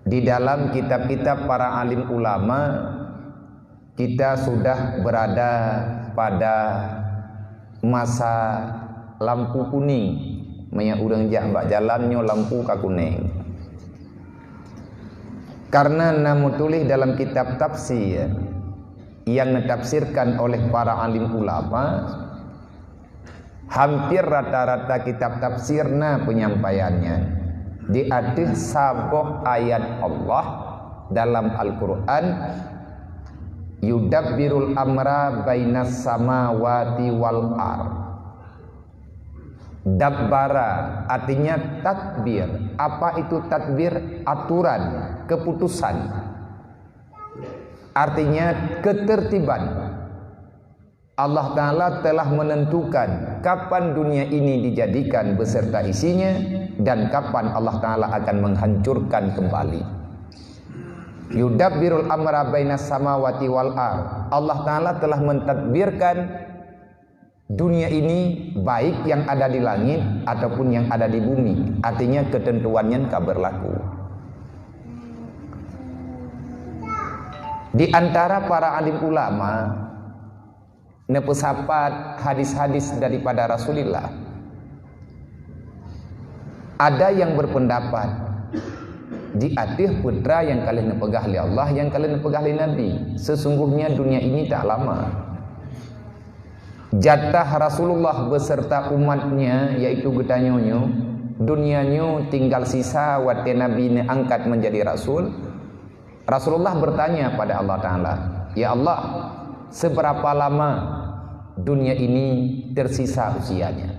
Di dalam kitab-kitab para alim ulama, kita sudah berada pada masa lampu kuning. Maya urang jak jalannya lampu ka kuning. Karena namu tulis dalam kitab tafsir yang ditafsirkan oleh para alim ulama, hampir rata-rata kitab tafsirna penyampaiannya di atas sabuh ayat Allah dalam Al-Quran, yudabbirul amra bainas samawati wal ard. Dabbara artinya tadbir. Apa itu tadbir? Aturan, keputusan. Artinya ketertiban. Allah Ta'ala telah menentukan kapan dunia ini dijadikan beserta isinya dan kapan Allah Ta'ala akan menghancurkan kembali. Yudabbirul amra bainas samawati wal ard. Allah Ta'ala telah mentadbirkan dunia ini, baik yang ada di langit ataupun yang ada di bumi. Artinya ketentuannya tak berlaku. Di antara para alim ulama nepesapat hadis-hadis daripada Rasulullah, ada yang berpendapat di atas putra yang kalian nepegah oleh Allah, yang kalian nepegah oleh Nabi. Sesungguhnya dunia ini tak lama. Jatah Rasulullah beserta umatnya, yaitu getanyonyo, dunianya tinggal sisa waktu Nabi ini angkat menjadi Rasul. Rasulullah bertanya pada Allah Ta'ala, ya Allah, seberapa lama dunia ini tersisa usianya?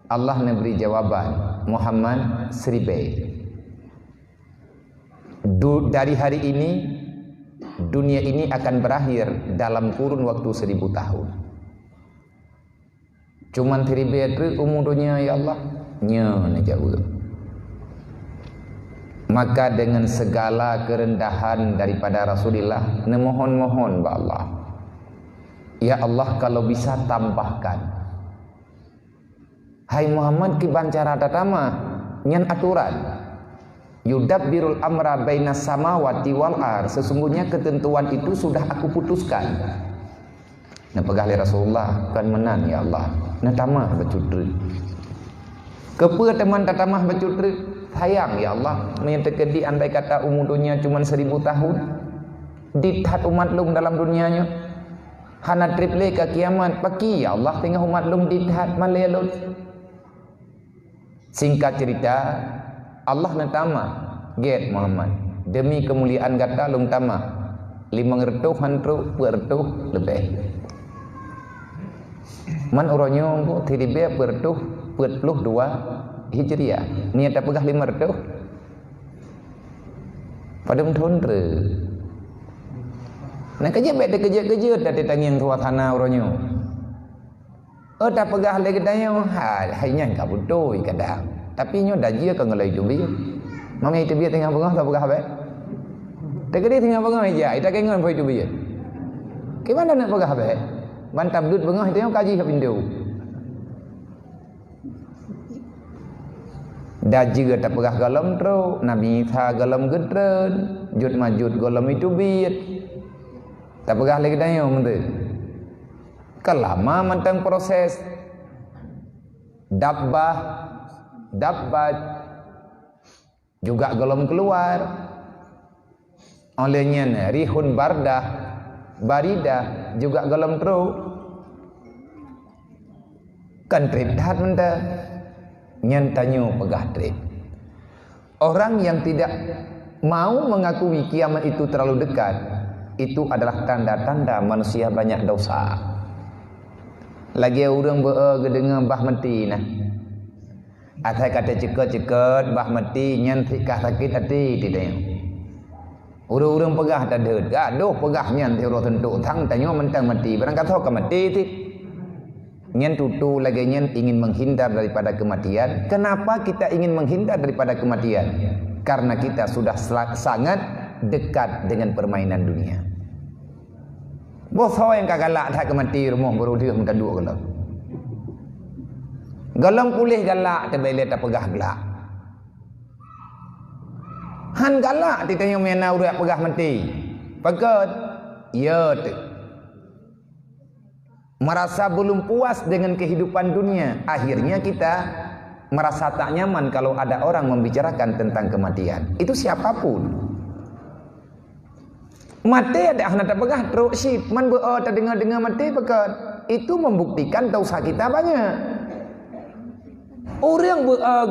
Allah memberi jawaban, Muhammad 1000. Dari hari ini dunia ini akan berakhir dalam kurun waktu 1000 tahun. Cuman 1000 umur dunia, ya Allah, nya jauh. Maka dengan segala kerendahan daripada Rasulullah, nemohon-mohon ba Allah, ya Allah, kalau bisa tambahkan. Hai Muhammad, kibancara tatama nyan aturan. Yudabbirul amra bainas samawati wal ard. Sesungguhnya ketentuan itu sudah aku putuskan. Nah pegahli Rasulullah kan menan, ya Allah, nah tamah bacudri. Kepa teman tatamah bacudri. Sayang ya Allah, menyatakan di andai kata umur dunia cuma 1000 tahun, dithat umat lung dalam dunianya, hana triple ke kiamat, pagi ya Allah tengah umat lung dithat malelot. Singkat cerita, Allah natama, get Muhammad, demi kemuliaan kata lung tama, 500 hantu pertuh lebih. Man oronyo tidibe pertuh 42 Hijriah, niat tak pegah 500 pada tahun re. Nak kerja baik dia kerja tadi tangiang suasana orangnya. Tak pegah lagi tanya, hanya enggak butuh kadang. Tapi nyo dah dia kan ngelai jubi. Mami itu biar tengah pegah tak pegah baik. Tak kerja tengah pegah aja, itu kengan boleh jubi. Gimana nak pegah baik? Bantam dud pegah itu yang kaji ke pintu. Daji tak pegah galam terus, Nabi Isa galam gedren, jut majut galam itu biat. Tak pegah lagi tanya menteri. Kelama mantang proses dabbah juga galam keluar. Olehnya rihun baridah juga galam terus. Kan terlihat menteri. Nyantanyo pegah trip. Orang yang tidak mau mengakui kiamat itu terlalu dekat, itu adalah tanda-tanda manusia banyak dosa. Lagi orang bergedengar bah mati nah. Atai kata ceket bah mati nyan tikah sakit hati tidak. Orang-orang pegah tak ada. Gaduh pegah nyan tiada tentu thang tanyo mentang mati. Barang kata ke mati ti. Nyan tutu lagi nyan ingin menghindar daripada kematian. Kenapa kita ingin menghindar daripada kematian? Karena kita sudah sangat dekat dengan permainan dunia. Bos yang kagalak tak kemati rumah baru dia minta dua galam. Galam pulih galak terbelai tak pegah galak. Han galak ditanya mena urat pegah mati. Pakat ya tu. Merasa belum puas dengan kehidupan dunia, akhirnya kita merasa tak nyaman kalau ada orang membicarakan tentang kematian. Itu siapapun. Mati ada anak tak pegah teruk sip man tak dengar mati pakat. Itu membuktikan dosa kita banyak. Orang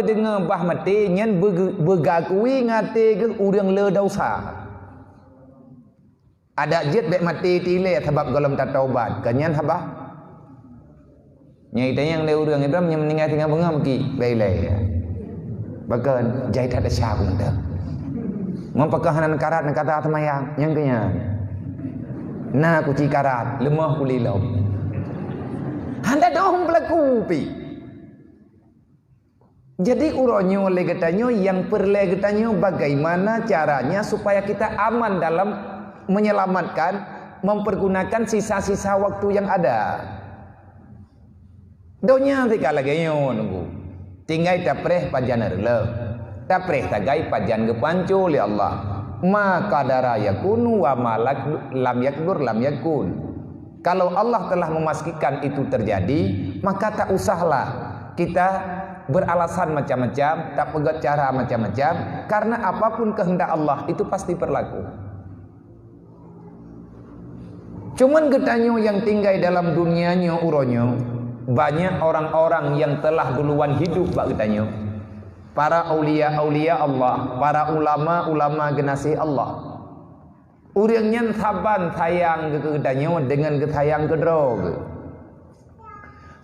dengar bah mati nyan bergakui ngate ke orang le dosa. Ada jet bek mati tile sebab golom tak taubat. Kanyan habah. Nyai tanya yang le orang itu meninggal tinggal bengang pergi lei-lei. Bahkan jahit ada syabun dah. Mempakahanan karat nak kata temayang yang kenya. Nah kuci karat lemah kulilom. Anda dong pelaku pi. Jadi uronyo legetanyo yang perlegetanyo bagaimana caranya supaya kita aman dalam menyelamatkan mempergunakan sisa-sisa waktu yang ada. Donya tika lagi nunggu. Tinggal tapreh pajan rela. Tapreh tagai pajan gepancu li Allah. Ma qadara yakunu wa ma lam yakdur lam yakun. Kalau Allah telah memastikan itu terjadi, maka tak usahlah kita beralasan macam-macam, tak pegat cara macam-macam, karena apapun kehendak Allah itu pasti berlaku. Cuman getanyo yang tinggal dalam dunianya uronyo, banyak orang-orang yang telah duluan hidup bak getanyo. Para aulia-aulia Allah, para ulama-ulama generasi Allah. Urangnya saban sayang ke getanyo dengan getayang kedro.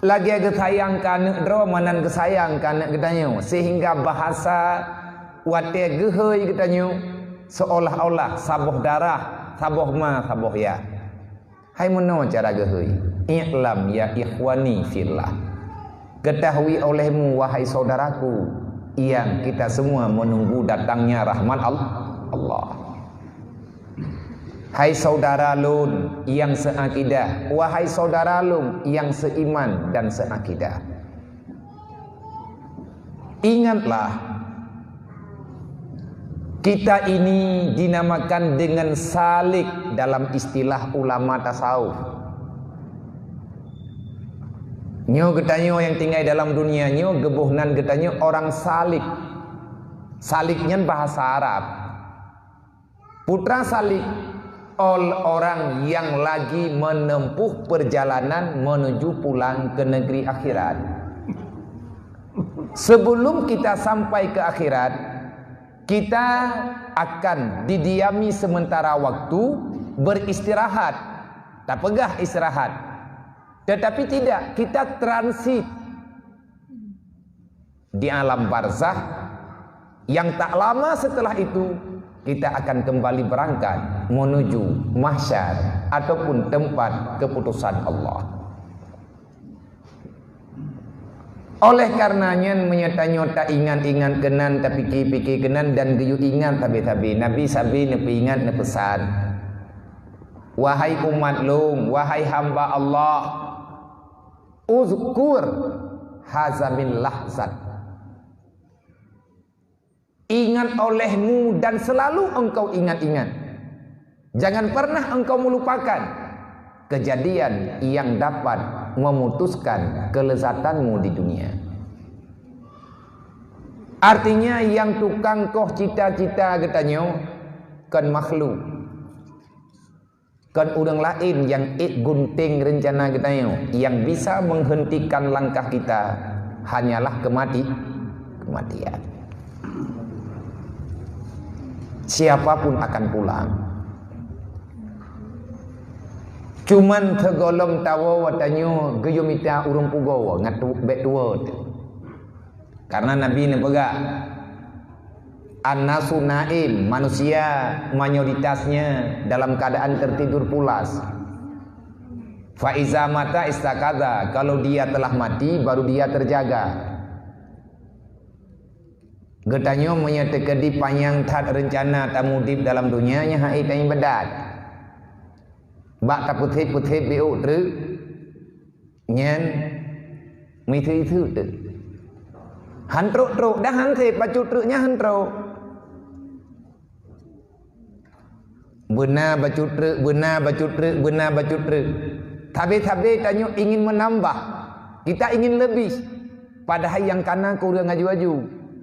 Lagi gesayangkan dro manan gesayangkan getanyo sehingga bahasa wate gehoi getanyo seolah-olah saboh darah, saboh ma, saboh ya. Hai mono cara gehoi. I'lam ya ikhwani fillah. Ketahui olehmu wahai saudaraku yang kita semua menunggu datangnya rahmat Allah. Hai saudara lun yang seakidah, wahai saudara lun yang seiman dan seakidah. Ingatlah, kita ini dinamakan dengan salik dalam istilah ulama tasawuf. Nyo getanyo yang tinggal dalam dunia nyo gebuhnan getanyo orang salik. Saliknya bahasa Arab. Putra salik orang yang lagi menempuh perjalanan menuju pulang ke negeri akhirat. Sebelum kita sampai ke akhirat, kita akan didiami sementara waktu beristirahat. Tak pegah istirahat. Tetapi tidak, kita transit di alam barzah yang tak lama setelah itu kita akan kembali berangkat menuju mahsyar ataupun tempat keputusan Allah. Oleh karenanya menyata-nyata ingat-ingat kenan tapi pikir kenan dan geyu ingat tabi-tabi Nabi sabi nepi ingat ne pesan. Wahai umat lung, wahai hamba Allah, uzkur hazamin lahzat. Ingat olehmu dan selalu engkau ingat-ingat. Jangan pernah engkau melupakan kejadian yang dapat memutuskan kelezatanmu di dunia. Artinya yang tukang koh cita-cita getanyo kan makhluk. Kan orang lain yang gunting rencana getanyo yang bisa menghentikan langkah kita hanyalah kematian. Siapapun akan pulang. Cuman tergolong tawa watanyo geyo mita urung pugo ngatu bet tua. Karena Nabi ne pegak an-nasu naim, manusia mayoritasnya dalam keadaan tertidur pulas. Fa iza mata istakadha, kalau dia telah mati baru dia terjaga. Getanyo menyatakan di panjang tat rencana tamudib dalam dunianya hai tain bedat. Bak ta putih-putih biu truk nyen mi thu tu. Han truk dah han se pacu truknya han truk. Benar bacutre, benar bacutre, benar bacutre. Tabe-tabe tanya ingin menambah. Kita ingin lebih. Padahal yang kanan kurang aju-aju.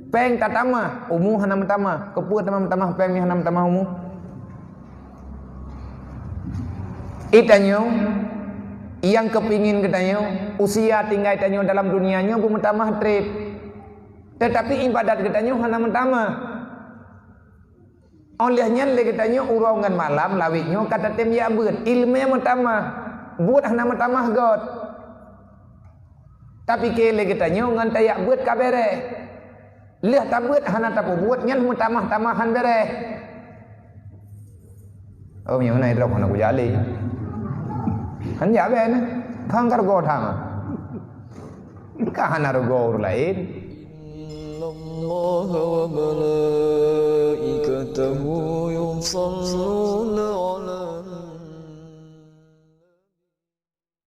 Peng tak tamah, umu hanam tamah. Kepua tamah-tamah, peng ni hanam tamah umu. Itanyo yang kepingin katanya usia tinggal tanya dalam dunianya pun tamah trip. Tetapi ibadat katanya hanam tamah. Olehnya lagi katanya urongan malam lawiknya kata tem ya beut ilmu tamah. Buat hanam tamah god. Tapi ke lagi katanya ngan tayak beut kabere. Leh tak beut hana tak buat nyan tamah-tamahan bere. Oh yang này đâu còn là của giá lý. Hắn giả về nè, thang cả gò thang à. Cả hắn nào gò rồi lại. الله وملائكته يصلون